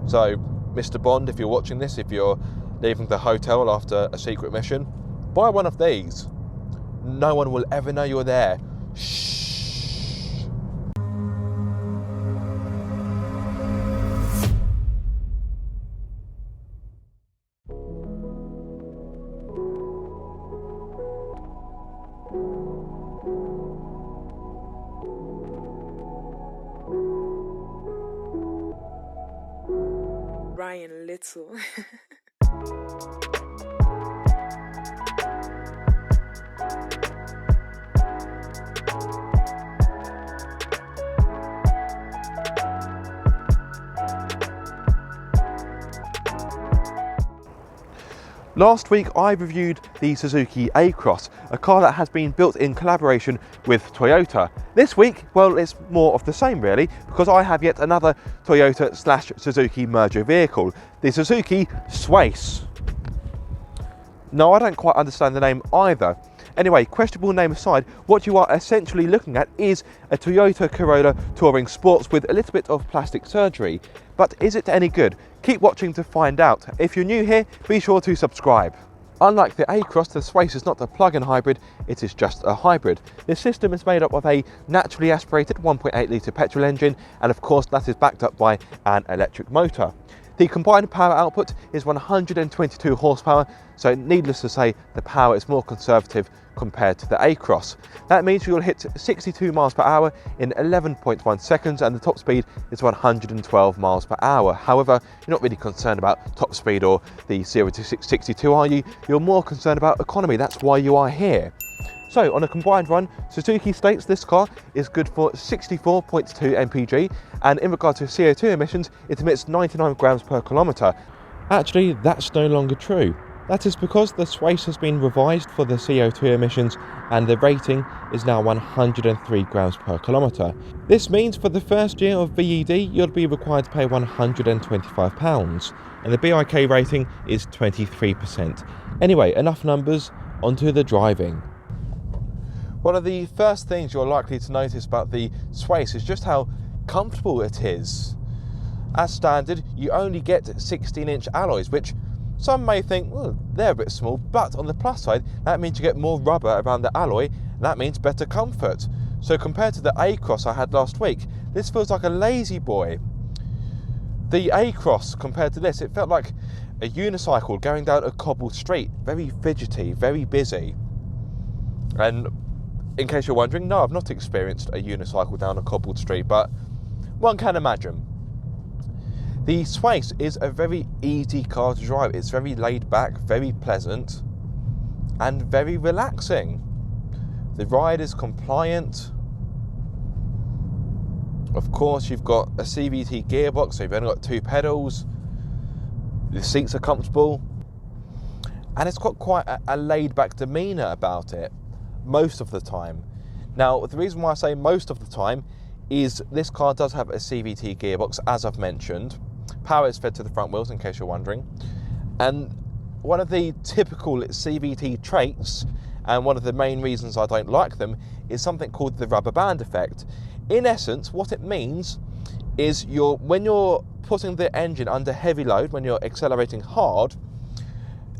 So, Mr. Bond, if you're watching this, if you're leaving the hotel after a secret mission, buy one of these. No one will ever know you're there. Shh. Ryan Little. Last week I reviewed the Suzuki A-Cross, a car that has been built in collaboration with Toyota. This week, well, it's more of the same really, because I have yet another Toyota/Suzuki merger vehicle, the Suzuki Swace. No, I don't quite understand the name either. Anyway, questionable name aside, what you are essentially looking at is a Toyota Corolla Touring Sports with a little bit of plastic surgery. But is it any good? Keep watching to find out. If you're new here, be sure to subscribe. Unlike the A-Cross, the Swace is not a plug-in hybrid, it is just a hybrid. This system is made up of a naturally aspirated 1.8 litre petrol engine, and of course that is backed up by an electric motor. The combined power output is 122 horsepower, so needless to say, the power is more conservative compared to the A-Cross. That means you'll hit 62 miles per hour in 11.1 seconds, and the top speed is 112 miles per hour. However, you're not really concerned about top speed or the 0 to 62, are you? You're more concerned about economy. That's why you are here. So on a combined run, Suzuki states this car is good for 64.2 mpg, and in regard to CO2 emissions, it emits 99 grams per kilometre. Actually, that's no longer true. That is because the Swace has been revised for the CO2 emissions, and the rating is now 103 grams per kilometre. This means for the first year of VED, you'll be required to pay £125, and the BIK rating is 23%. Anyway, enough numbers, onto the driving. One of the first things you're likely to notice about the Swace is just how comfortable it is. As standard, you only get 16-inch alloys, which some may think, well, they're a bit small, but on the plus side, that means you get more rubber around the alloy, and that means better comfort. So compared to the A-Cross I had last week, this feels like a lazy boy. The A-Cross, compared to this, it felt like a unicycle going down a cobbled street, very fidgety, very busy. And in case you're wondering, no, I've not experienced a unicycle down a cobbled street, but one can imagine. The Swace is a very easy car to drive. It's very laid back, very pleasant, and very relaxing. The ride is compliant. Of course, you've got a CVT gearbox, so you've only got 2 pedals. The seats are comfortable, and it's got quite a laid back demeanour about it most of the time. Now, the reason why I say most of the time is this car does have a CVT gearbox, as I've mentioned. Power is fed to the front wheels, in case you're wondering. And one of the typical CVT traits, and one of the main reasons I don't like them, is something called the rubber band effect. In essence, what it means is when you're putting the engine under heavy load, when you're accelerating hard,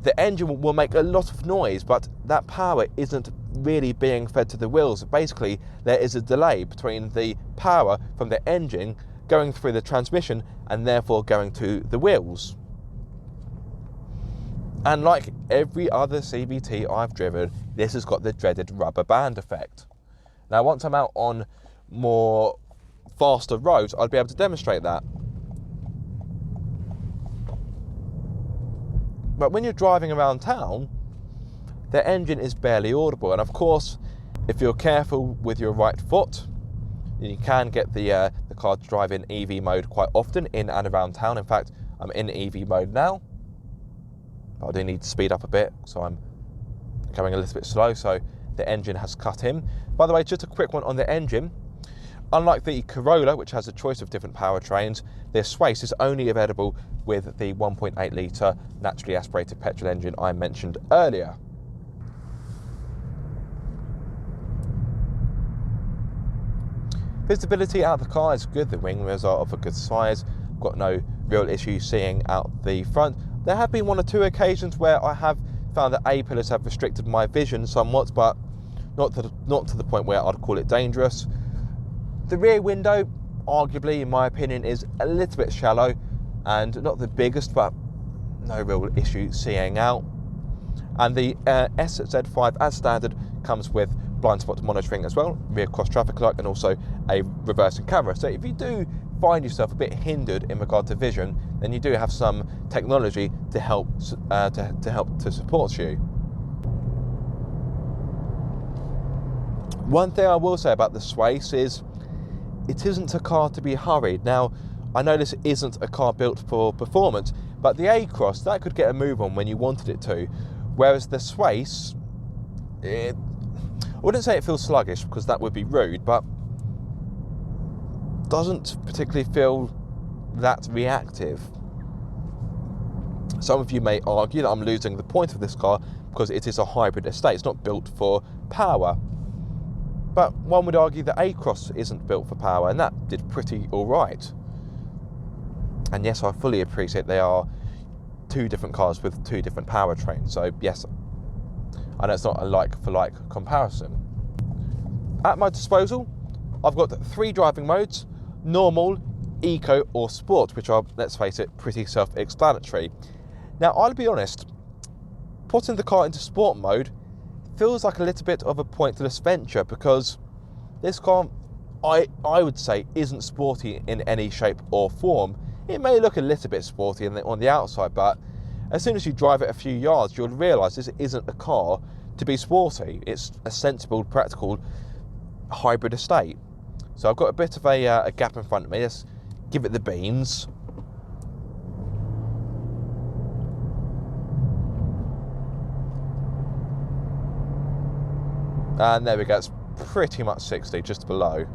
the engine will make a lot of noise, but that power isn't really being fed to the wheels. Basically, there is a delay between the power from the engine going through the transmission and therefore going to the wheels. And like every other CVT I've driven, this has got the dreaded rubber band effect. Now, once I'm out on more faster roads, I'll be able to demonstrate that. But when you're driving around town, the engine is barely audible. And of course, if you're careful with your right foot, you can get the car to drive in EV mode quite often in and around town. In fact, I'm in EV mode now. But I do need to speed up a bit, so I'm going a little bit slow, so the engine has cut in. By the way, just a quick one on the engine. Unlike the Corolla, which has a choice of different powertrains, the Swace is only available with the 1.8 litre naturally aspirated petrol engine I mentioned earlier. Visibility out of the car is good. The wing mirrors are of a good size. Got no real issue seeing out the front. There have been 1 or 2 occasions where I have found that A-pillars have restricted my vision somewhat, but not to the point where I'd call it dangerous. The rear window, arguably, in my opinion, is a little bit shallow and not the biggest, but no real issue seeing out. And the SZ5 as standard comes with blind spot monitoring as well, rear cross traffic light, and also a reversing camera. So if you do find yourself a bit hindered in regard to vision, then you do have some technology to help to support you. One thing I will say about the Swace is it isn't a car to be hurried. Now, I know this isn't a car built for performance, but the A-Cross, that could get a move on when you wanted it to, whereas the Swace, I wouldn't say it feels sluggish because that would be rude, but doesn't particularly feel that reactive. Some of you may argue that I'm losing the point of this car because it is a hybrid estate. It's not built for power. But one would argue that A-Cross isn't built for power, and that did pretty all right. And yes, I fully appreciate they are 2 different cars with 2 different powertrains. So yes, I know it's not a like-for-like comparison. At my disposal, I've got 3 driving modes: normal, eco or sport, which are, let's face it, pretty self-explanatory. Now, I'll be honest, putting the car into sport mode feels like a little bit of a pointless venture, because this car, I would say, isn't sporty in any shape or form. It may look a little bit sporty on the outside, but as soon as you drive it a few yards, you'll realise this isn't a car to be sporty. It's a sensible, practical hybrid estate. So I've got a bit of a gap in front of me. Let's give it the beans. And there we go, it's pretty much 60, just below.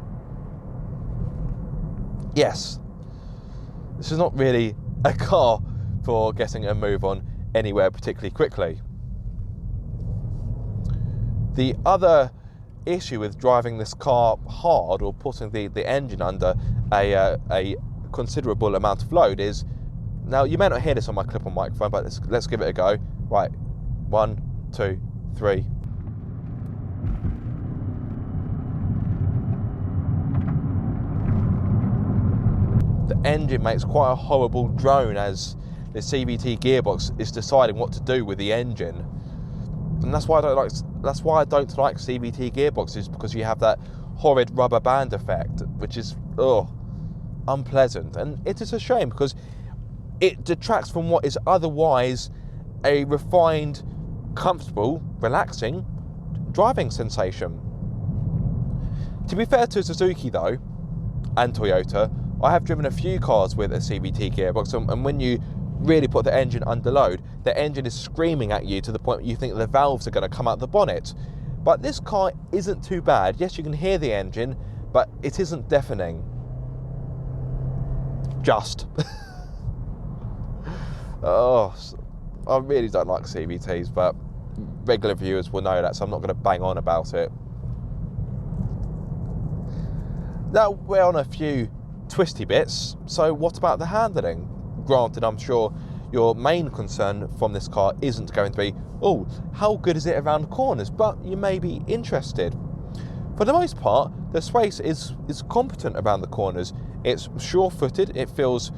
Yes, this is not really a car for getting a move on anywhere particularly quickly. The other issue with driving this car hard, or putting the engine under a considerable amount of load, is, now you may not hear this on my clip-on microphone, but let's give it a go. Right, 1, 2, 3. The engine makes quite a horrible drone as the CVT gearbox is deciding what to do with the engine, and that's why I don't like CVT gearboxes, because you have that horrid rubber band effect, which is unpleasant, and it is a shame because it detracts from what is otherwise a refined, comfortable, relaxing driving sensation. To be fair to Suzuki though, and Toyota, I have driven a few cars with a CVT gearbox, and when you really put the engine under load, the engine is screaming at you to the point where you think the valves are going to come out the bonnet. But this car isn't too bad. Yes, you can hear the engine, but it isn't deafening. Just. Oh, I really don't like CVTs, but regular viewers will know that, so I'm not going to bang on about it. Now, we're on a few twisty bits, so what about the handling? Granted, I'm sure your main concern from this car isn't going to be, oh, how good is it around corners, but you may be interested. For the most part, the Swace is competent around the corners. It's sure-footed, it feels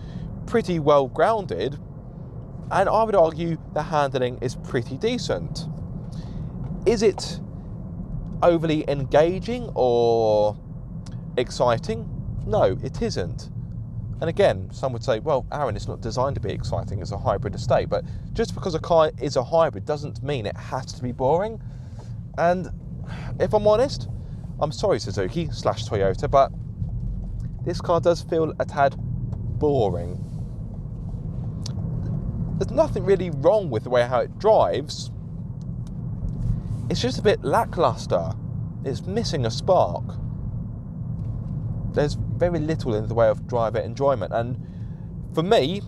pretty well grounded, and I would argue the handling is pretty decent. Is it overly engaging or exciting? No, it isn't. And again, some would say, well, Aaron, it's not designed to be exciting, it's a hybrid estate. But just because a car is a hybrid doesn't mean it has to be boring. And if I'm honest, I'm sorry Suzuki / Toyota, but this car does feel a tad boring. There's nothing really wrong with the way how it drives. It's just a bit lackluster. It's missing a spark. There's very little in the way of driver enjoyment, and for me,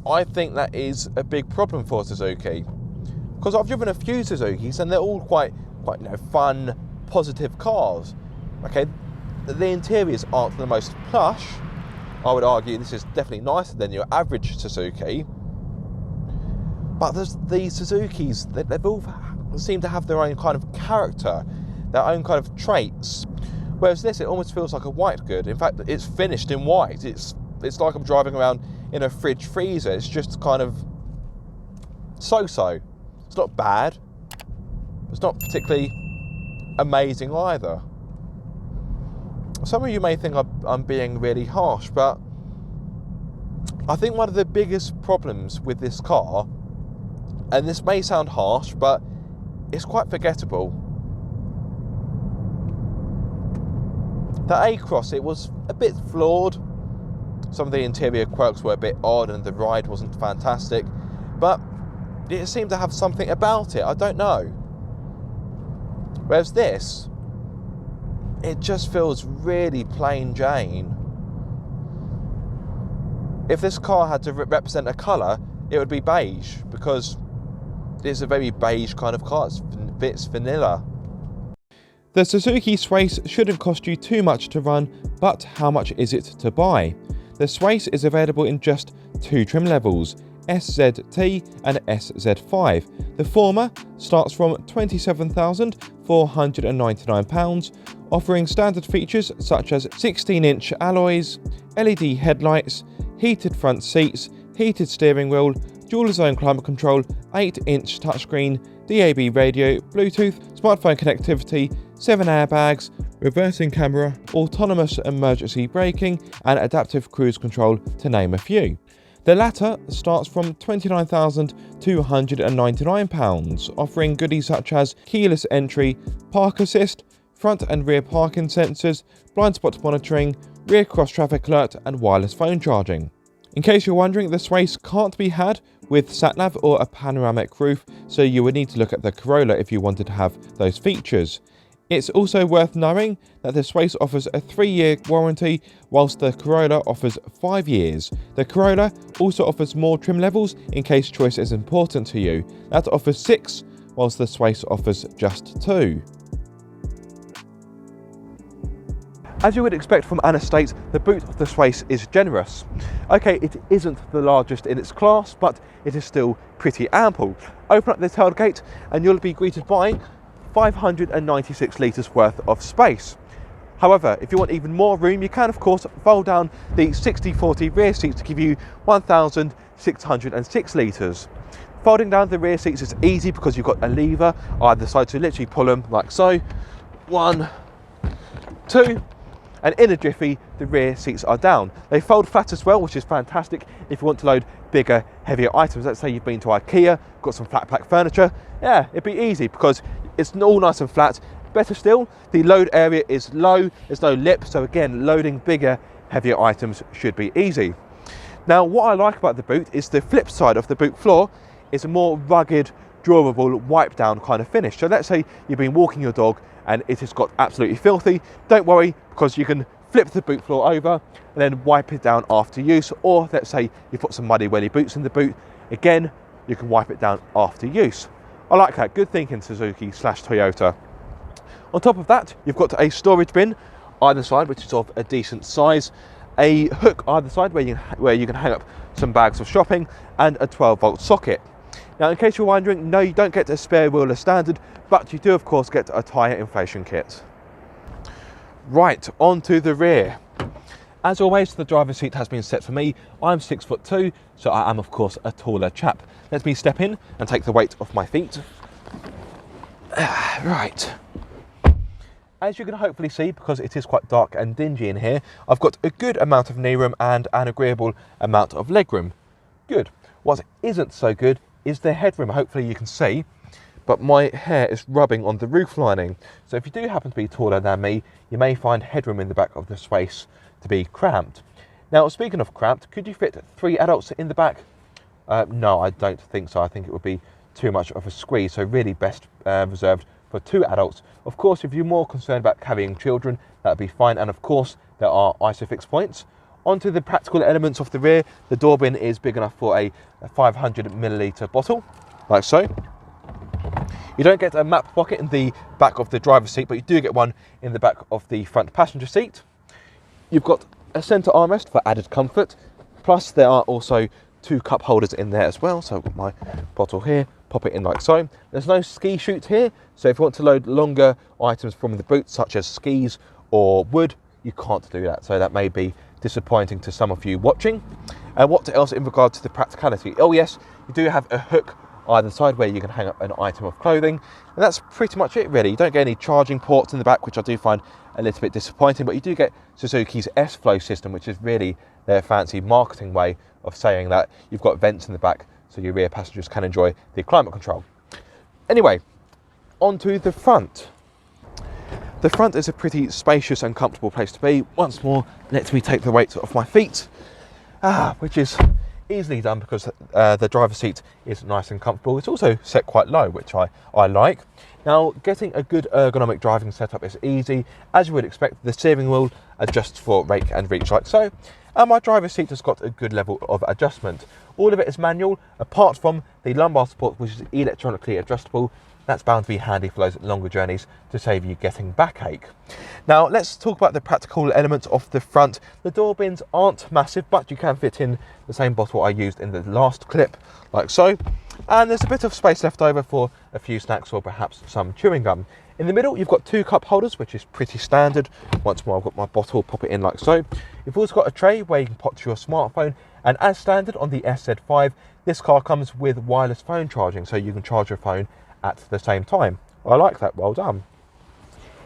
I think that is a big problem for Suzuki, because I've driven a few Suzukis and they're all quite fun, positive cars. Okay, the interiors aren't the most plush, I would argue this is definitely nicer than your average Suzuki. But there's these Suzukis, they've all seem to have their own kind of character, their own kind of traits. Whereas this, it almost feels like a white good. In fact, it's finished in white. It's like I'm driving around in a fridge freezer. It's just kind of so-so. It's not bad. It's not particularly amazing either. Some of you may think I'm being really harsh, but I think one of the biggest problems with this car, and this may sound harsh, but it's quite forgettable. The A-Cross, it was a bit flawed. Some of the interior quirks were a bit odd and the ride wasn't fantastic, but it seemed to have something about it, I don't know. Whereas this, it just feels really plain Jane. If this car had to represent a colour, it would be beige, because it's a very beige kind of car. It's vanilla. The Suzuki Swace shouldn't cost you too much to run, but how much is it to buy? The Swace is available in just two trim levels, SZT and SZ5. The former starts from £27,499, offering standard features such as 16-inch alloys, LED headlights, heated front seats, heated steering wheel, dual zone climate control, 8-inch touchscreen, DAB radio, Bluetooth, smartphone connectivity, 7 airbags, reversing camera, autonomous emergency braking and adaptive cruise control, to name a few. The latter starts from £29,299, offering goodies such as keyless entry, park assist, front and rear parking sensors, blind spot monitoring, rear cross traffic alert and wireless phone charging. In case you're wondering, the Swace can't be had with sat-nav or a panoramic roof, so you would need to look at the Corolla if you wanted to have those features. It's also worth knowing that the Swace offers a 3-year warranty, whilst the Corolla offers 5 years. The Corolla also offers more trim levels in case choice is important to you. That offers 6, whilst the Swace offers just 2. As you would expect from an estate, the boot of the Swace is generous. Okay, it isn't the largest in its class, but it is still pretty ample. Open up the tailgate and you'll be greeted by 596 litres worth of space. However, if you want even more room, you can of course fold down the 60/40 rear seats to give you 1,606 litres. Folding down the rear seats is easy because you've got a lever either side to literally pull them like so. 1, 2, and in a jiffy the rear seats are down. They fold flat as well, which is fantastic if you want to load bigger, heavier items. Let's say you've been to IKEA, got some flat pack furniture. Yeah, it'd be easy because it's all nice and flat. Better still, the load area is low, there's no lip, so again, loading bigger, heavier items should be easy. Now, what I like about the boot is the flip side of the boot floor is a more rugged, durable, wipe down kind of finish. So let's say you've been walking your dog and it has got absolutely filthy. Don't worry, because you can flip the boot floor over and then wipe it down after use. Or let's say you put some muddy welly boots in the boot, again, you can wipe it down after use. I like that, good thinking Suzuki/Toyota. On top of that, you've got a storage bin either side, which is of a decent size, a hook either side where you can hang up some bags of shopping, and a 12-volt socket. Now, in case you're wondering, no, you don't get a spare wheel as standard, but you do of course get a tyre inflation kit. Right, onto the rear. As always, the driver's seat has been set for me. I'm 6'2", so I am of course a taller chap. Let me step in and take the weight off my feet. Right. As you can hopefully see, because it is quite dark and dingy in here, I've got a good amount of kneeroom and an agreeable amount of legroom. Good. What isn't so good is the headroom. Hopefully you can see, but my hair is rubbing on the roof lining. So if you do happen to be taller than me, you may find headroom in the back of the Swace to be cramped. Now, speaking of cramped, could you fit 3 adults in the back? No, I don't think so. I think it would be too much of a squeeze, so really best reserved for 2 adults. Of course, if you're more concerned about carrying children, that would be fine. And of course, there are ISOFIX points. Onto the practical elements of the rear, the door bin is big enough for a 500 milliliter bottle, like so. You don't get a map pocket in the back of the driver's seat, but you do get one in the back of the front passenger seat. You've got a centre armrest for added comfort, plus there are also 2 cup holders in there as well. So I've got my bottle here, pop it in like so. There's no ski chute here, so if you want to load longer items from the boot, such as skis or wood, you can't do that. So that may be disappointing to some of you watching. What else in regard to the practicality? Oh yes, you do have a hook either side where you can hang up an item of clothing, and that's pretty much it really. You don't get any charging ports in the back, which I do find a little bit disappointing, but you do get Suzuki's S-Flow system, which is really their fancy marketing way of saying that you've got vents in the back so your rear passengers can enjoy the climate control. Anyway, onto the front. The front is a pretty spacious and comfortable place to be. Once more, let me take the weight off my feet, which is easily done because the driver's seat is nice and comfortable. It's also set quite low, which I like. Now, getting a good ergonomic driving setup is easy. As you would expect, the steering wheel adjusts for rake and reach like so, and my driver's seat has got a good level of adjustment. All of it is manual, apart from the lumbar support, which is electronically adjustable. That's bound to be handy for those longer journeys to save you getting backache. Now, let's talk about the practical elements of the front. The door bins aren't massive, but you can fit in the same bottle I used in the last clip, like so. And there's a bit of space left over for a few snacks or perhaps some chewing gum. In the middle, you've got 2 cup holders, which is pretty standard. Once more, I've got my bottle, pop it in like so. You've also got a tray where you can pop your smartphone. And as standard on the SZ5, this car comes with wireless phone charging, so you can charge your phone at the same time. I like that, well done.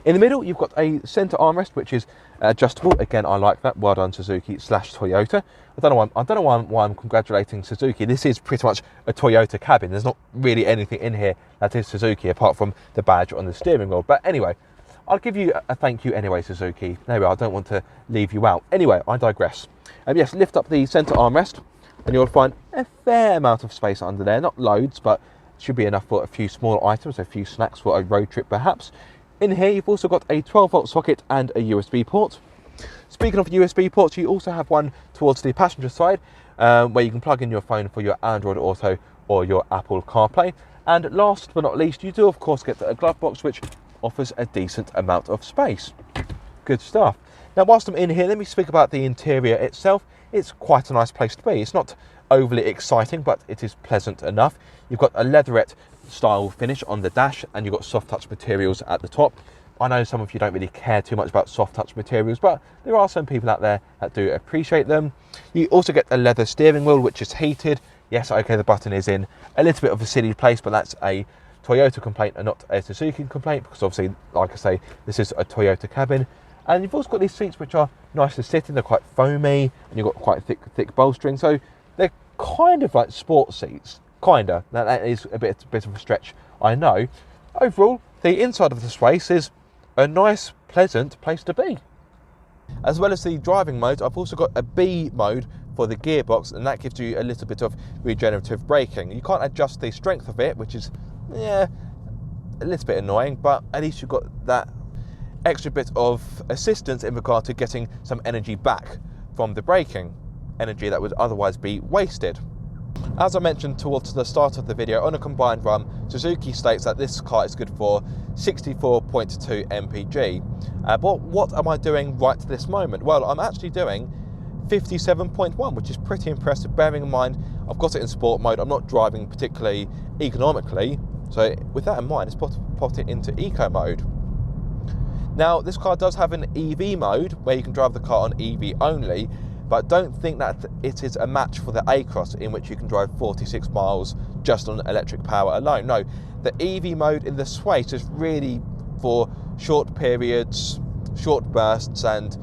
In the middle, you've got a centre armrest, which is adjustable. Again, I like that. Well done, Suzuki / Toyota. I don't know why I'm congratulating Suzuki. This is pretty much a Toyota cabin. There's not really anything in here that is Suzuki apart from the badge on the steering wheel. But anyway, I'll give you a thank you anyway, Suzuki. Anyway, I don't want to leave you out. Anyway, I digress. Yes, lift up the centre armrest and you'll find a fair amount of space under there. Not loads, but should be enough for a few small items, a few snacks for a road trip perhaps. In here, you've also got a 12-volt socket and a USB port. Speaking of USB ports, you also have one towards the passenger side where you can plug in your phone for your Android Auto or your Apple CarPlay. And last but not least, you do of course get a glove box, which offers a decent amount of space. Good stuff. Now, whilst I'm in here, let me speak about the interior itself. It's quite a nice place to be. It's not overly exciting, but it is pleasant enough. You've got a leatherette style finish on the dash, and you've got soft touch materials at the top. I know some of you don't really care too much about soft touch materials, but there are some people out there that do appreciate them. You also get a leather steering wheel, which is heated. Yes, okay, the button is in a little bit of a silly place, but that's a Toyota complaint and not a Suzuki complaint, because obviously, like I say, this is a Toyota cabin. And you've also got these seats which are nice to sit in. They're quite foamy, and you've got quite thick bolstering, so they're kind of like sports seats. Kinda. Now, that is a bit of a stretch, I know. Overall, the inside of the space is a nice, pleasant place to be. As well as the driving mode, I've also got a B mode for the gearbox, and that gives you a little bit of regenerative braking. You can't adjust the strength of it, which is, a little bit annoying, but at least you've got that extra bit of assistance in regard to getting some energy back from the braking, energy that would otherwise be wasted. As I mentioned towards the start of the video, on a combined run, Suzuki states that this car is good for 64.2 mpg. But what am I doing right to this moment? Well, I'm actually doing 57.1, which is pretty impressive, bearing in mind I've got it in sport mode. I'm not driving particularly economically, so with that in mind, it's popped it into eco mode. Now, this car does have an EV mode where you can drive the car on EV only, but don't think that it is a match for the A-Cross, in which you can drive 46 miles just on electric power alone. No, the EV mode in the Swathe is really for short periods, short bursts, and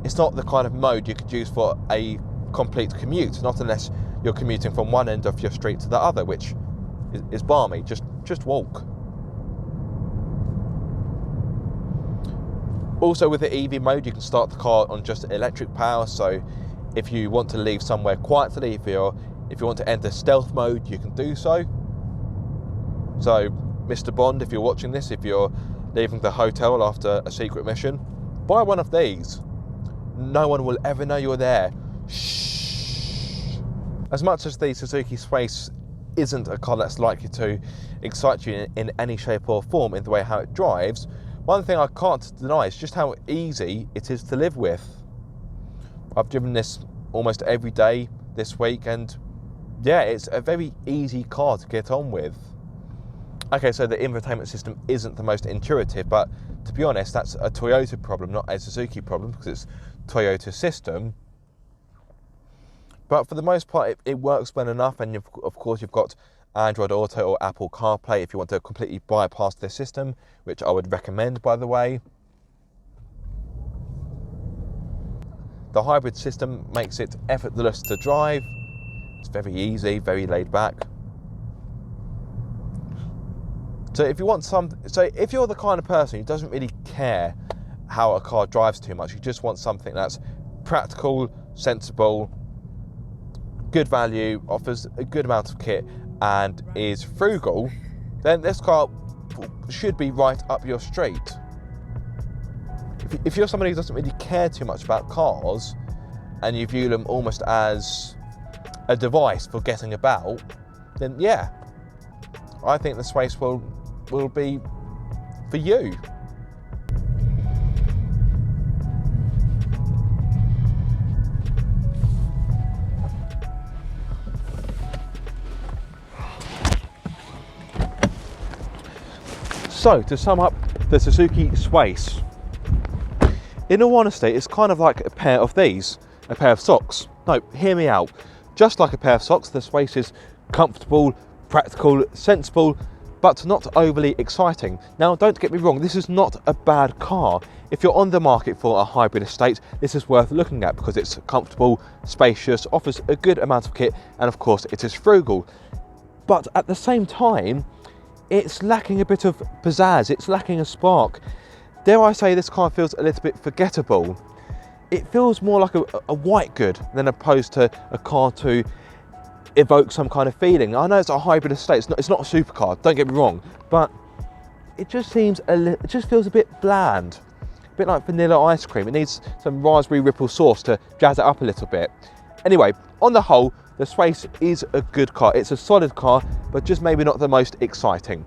it's not the kind of mode you could use for a complete commute, not unless you're commuting from one end of your street to the other, which is balmy. Just walk. Also, with the EV mode, you can start the car on just electric power, so if you want to leave somewhere quietly, if you want to enter stealth mode, you can do so. So, Mr. Bond, if you're watching this, if you're leaving the hotel after a secret mission, buy one of these. No one will ever know you're there. Shh. As much as the Suzuki Swathe isn't a car that's likely to excite you in any shape or form in the way how it drives, one thing I can't deny is just how easy it is to live with. I've driven this almost every day this week, and yeah, it's a very easy car to get on with. Okay, so the infotainment system isn't the most intuitive, but to be honest, that's a Toyota problem, not a Suzuki problem, because it's Toyota system. But for the most part, it works well enough, and of course you've got Android Auto or Apple CarPlay if you want to completely bypass the system, which I would recommend, by the way. The hybrid system makes it effortless to drive. It's very easy, very laid back. So if you want if you're the kind of person who doesn't really care how a car drives too much, you just want something that's practical, sensible, good value, offers a good amount of kit, and is frugal, then this car should be right up your street. If you're somebody who doesn't really care too much about cars, and you view them almost as a device for getting about, then yeah, I think the Swace will be for you. So, to sum up the Suzuki Swace, in all honesty, it's kind of like a pair of these, a pair of socks. No, hear me out. Just like a pair of socks, the Swace is comfortable, practical, sensible, but not overly exciting. Now, don't get me wrong, this is not a bad car. If you're on the market for a hybrid estate, this is worth looking at because it's comfortable, spacious, offers a good amount of kit, and of course it is frugal. But at the same time, it's lacking a bit of pizzazz, it's lacking a spark. Dare I say this car feels a little bit forgettable. It feels more like a white good than opposed to a car to evoke some kind of feeling. I know it's a hybrid estate, it's not a supercar, don't get me wrong, but it just seems it just feels a bit bland, a bit like vanilla ice cream. It needs some raspberry ripple sauce to jazz it up a little bit. Anyway, on the whole, the Swace is a good car. It's a solid car, but just maybe not the most exciting.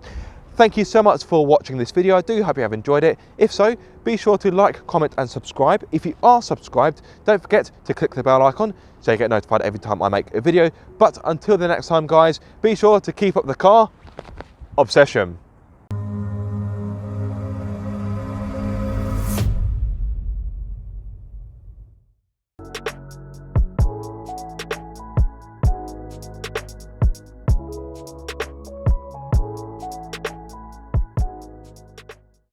Thank you so much for watching this video. I do hope you have enjoyed it. If so, be sure to like, comment and subscribe. If you are subscribed, don't forget to click the bell icon so you get notified every time I make a video. But until the next time, guys, be sure to keep up the car obsession.